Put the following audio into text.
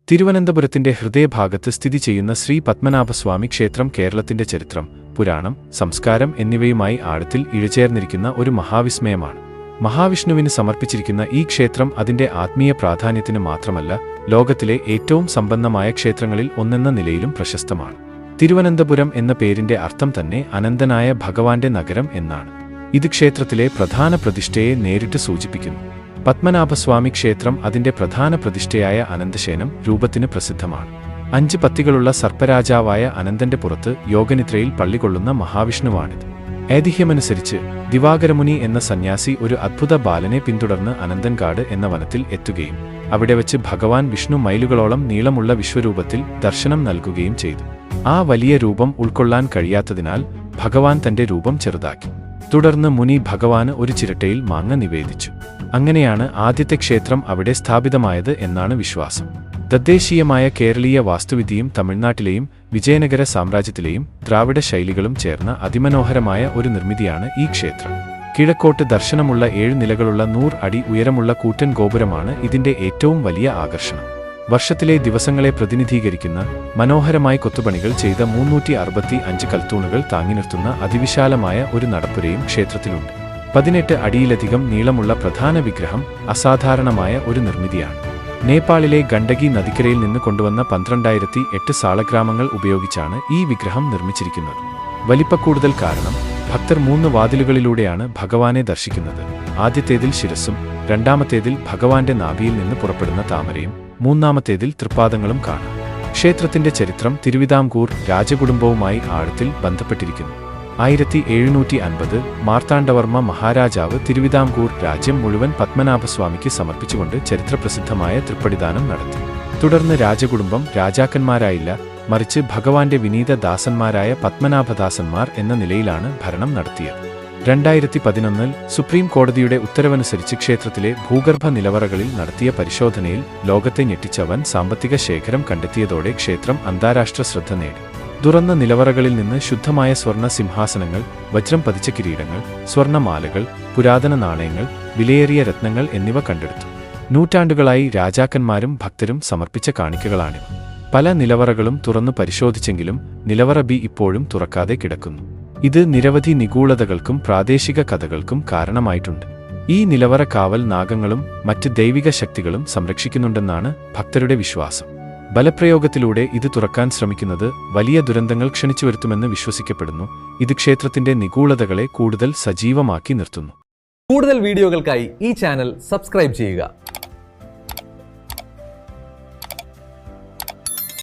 തിരുവനന്തപുരത്തിന്റെ ഹൃദയഭാഗത്ത് സ്ഥിതി ചെയ്യുന്ന ശ്രീ പത്മനാഭസ്വാമി ക്ഷേത്രം കേരളത്തിന്റെ ചരിത്രം, പുരാണം, സംസ്കാരം എന്നിവയുമായി ആഴത്തിൽ ഇഴചേർന്നിരിക്കുന്ന ഒരു മഹാവിസ്മയമാണ്. മഹാവിഷ്ണുവിന് സമർപ്പിച്ചിരിക്കുന്ന ഈ ക്ഷേത്രം അതിന്റെ ആത്മീയ പ്രാധാന്യത്തിന് മാത്രമല്ല, ലോകത്തിലെ ഏറ്റവും സമ്പന്നമായ ക്ഷേത്രങ്ങളിൽ ഒന്നെന്ന നിലയിലും പ്രശസ്തമാണ്. തിരുവനന്തപുരം എന്ന പേരിന്റെ അർത്ഥം തന്നെ അനന്തനായ ഭഗവാന്റെ നഗരം എന്നാണ്. ഇത് ക്ഷേത്രത്തിലെ പ്രധാന പ്രതിഷ്ഠയെ നേരിട്ട് സൂചിപ്പിക്കുന്നു. പത്മനാഭസ്വാമി ക്ഷേത്രം അതിന്റെ പ്രധാന പ്രതിഷ്ഠയായ അനന്തശയനം രൂപത്തിന് പ്രസിദ്ധമാണ്. 5 പത്തികളുള്ള സർപ്പരാജാവായ അനന്തന്റെ പുറത്ത് യോഗനിദ്രയിൽ പള്ളികൊള്ളുന്ന മഹാവിഷ്ണുവാണിത്. ഐതിഹ്യമനുസരിച്ച് ദിവാകരമുനി എന്ന സന്യാസി ഒരു അദ്ഭുത ബാലനെ പിന്തുടർന്ന് അനന്തൻകാട് എന്ന വനത്തിൽ എത്തുകയും അവിടെ വച്ച് ഭഗവാൻ വിഷ്ണു മൈലുകളോളം നീളമുള്ള വിശ്വരൂപത്തിൽ ദർശനം നൽകുകയും ചെയ്തു. ആ വലിയ രൂപം ഉൾക്കൊള്ളാൻ കഴിയാത്തതിനാൽ ഭഗവാൻ തന്റെ രൂപം ചെറുതാക്കി. തുടർന്ന് മുനി ഭഗവാന് ഒരു ചിരട്ടയിൽ മാങ്ങ നിവേദിച്ചു. അങ്ങനെയാണ് ആദ്യത്തെ ക്ഷേത്രം അവിടെ സ്ഥാപിതമായത് എന്നാണ് വിശ്വാസം. തദ്ദേശീയമായ കേരളീയ വാസ്തുവിദ്യയും തമിഴ്നാട്ടിലെയും വിജയനഗര സാമ്രാജ്യത്തിലെയും ദ്രാവിഡ ശൈലികളും ചേർന്ന അതിമനോഹരമായ ഒരു നിർമ്മിതിയാണ് ഈ ക്ഷേത്രം. കിഴക്കോട്ട് ദർശനമുള്ള 7 നിലകളുള്ള 100 അടി ഉയരമുള്ള കൂറ്റൻ ഗോപുരമാണ് ഇതിന്റെ ഏറ്റവും വലിയ ആകർഷണം. വർഷത്തിലെ ദിവസങ്ങളെ പ്രതിനിധീകരിക്കുന്ന മനോഹരമായി കൊത്തുപണികൾ ചെയ്ത 365 കൽത്തൂണുകൾ താങ്ങി നിർത്തുന്ന അതിവിശാലമായ ഒരു നടപ്പുരയും ക്ഷേത്രത്തിലുണ്ട്. 18 അടിയിലധികം നീളമുള്ള പ്രധാന വിഗ്രഹം അസാധാരണമായ ഒരു നിർമ്മിതിയാണ്. നേപ്പാളിലെ ഗണ്ഡകി നദിക്കരയിൽ നിന്ന് കൊണ്ടുവന്ന 12,008 സാളഗ്രാമങ്ങൾ ഉപയോഗിച്ചാണ് ഈ വിഗ്രഹം നിർമ്മിച്ചിരിക്കുന്നത്. വലിപ്പക്കൂടുതൽ കാരണം ഭക്തർ 3 വാതിലുകളിലൂടെയാണ് ഭഗവാനെ ദർശിക്കുന്നത്. ആദ്യത്തേതിൽ ശിരസ്സും, രണ്ടാമത്തേതിൽ ഭഗവാന്റെ നാഭിയിൽ നിന്ന് പുറപ്പെടുന്ന താമരയും, മൂന്നാമത്തേതിൽ തൃപ്പാദങ്ങളും കാണാം. ക്ഷേത്രത്തിന്റെ ചരിത്രം തിരുവിതാംകൂർ രാജകുടുംബവുമായി ആഴത്തിൽ ബന്ധപ്പെട്ടിരിക്കുന്നു. 1750 മാർത്താണ്ഡവർമ്മ മഹാരാജാവ് തിരുവിതാംകൂർ രാജ്യം മുഴുവൻ പത്മനാഭസ്വാമിക്ക് സമർപ്പിച്ചുകൊണ്ട് ചരിത്രപ്രസിദ്ധമായ തൃപ്പടിദാനം നടത്തി. തുടർന്ന് രാജകുടുംബം രാജാക്കന്മാരായില്ല, മറിച്ച് ഭഗവാന്റെ വിനീത ദാസന്മാരായ പത്മനാഭദാസന്മാർ എന്ന നിലയിലാണ് ഭരണം നടത്തിയത്. 2011 സുപ്രീം കോടതിയുടെ ഉത്തരവനുസരിച്ച് ക്ഷേത്രത്തിലെ ഭൂഗർഭ നിലവറകളിൽ നടത്തിയ പരിശോധനയിൽ ലോകത്തെ ഞെട്ടിച്ച വൻ സാമ്പത്തിക ശേഖരം കണ്ടെത്തിയതോടെ ക്ഷേത്രം അന്താരാഷ്ട്ര ശ്രദ്ധ നേടി. തുറന്ന നിലവറകളിൽ നിന്ന് ശുദ്ധമായ സ്വർണ്ണ സിംഹാസനങ്ങൾ, വജ്രം പതിച്ച കിരീടങ്ങൾ, സ്വർണ്ണമാലകൾ, പുരാതന നാണയങ്ങൾ, വിലയേറിയ രത്നങ്ങൾ എന്നിവ കണ്ടെടുത്തു. നൂറ്റാണ്ടുകളായി രാജാക്കന്മാരും ഭക്തരും സമർപ്പിച്ച കാണിക്കകളാണിവ. പല നിലവറകളും തുറന്നു പരിശോധിച്ചെങ്കിലും നിലവറ ബി ഇപ്പോഴും തുറക്കാതെ കിടക്കുന്നു. ഇത് നിരവധി നിഗൂഢതകൾക്കും പ്രാദേശിക കഥകൾക്കും കാരണമായിട്ടുണ്ട്. ഈ നിലവറ കാവൽ നാഗങ്ങളും മറ്റ് ദൈവിക ശക്തികളും സംരക്ഷിക്കുന്നുണ്ടെന്നാണ് ഭക്തരുടെ വിശ്വാസം. ബലപ്രയോഗത്തിലൂടെ ഇത് തുറക്കാൻ ശ്രമിക്കുന്നത് വലിയ ദുരന്തങ്ങൾ ക്ഷണിച്ചുവരുത്തുമെന്ന് വിശ്വസിക്കപ്പെടുന്നു. ഇത് ക്ഷേത്രത്തിന്റെ നിഗൂഢതകളെ കൂടുതൽ സജീവമാക്കി നിർത്തുന്നു. കൂടുതൽ വീഡിയോകൾക്കായി ഈ ചാനൽ സബ്സ്ക്രൈബ് ചെയ്യുക.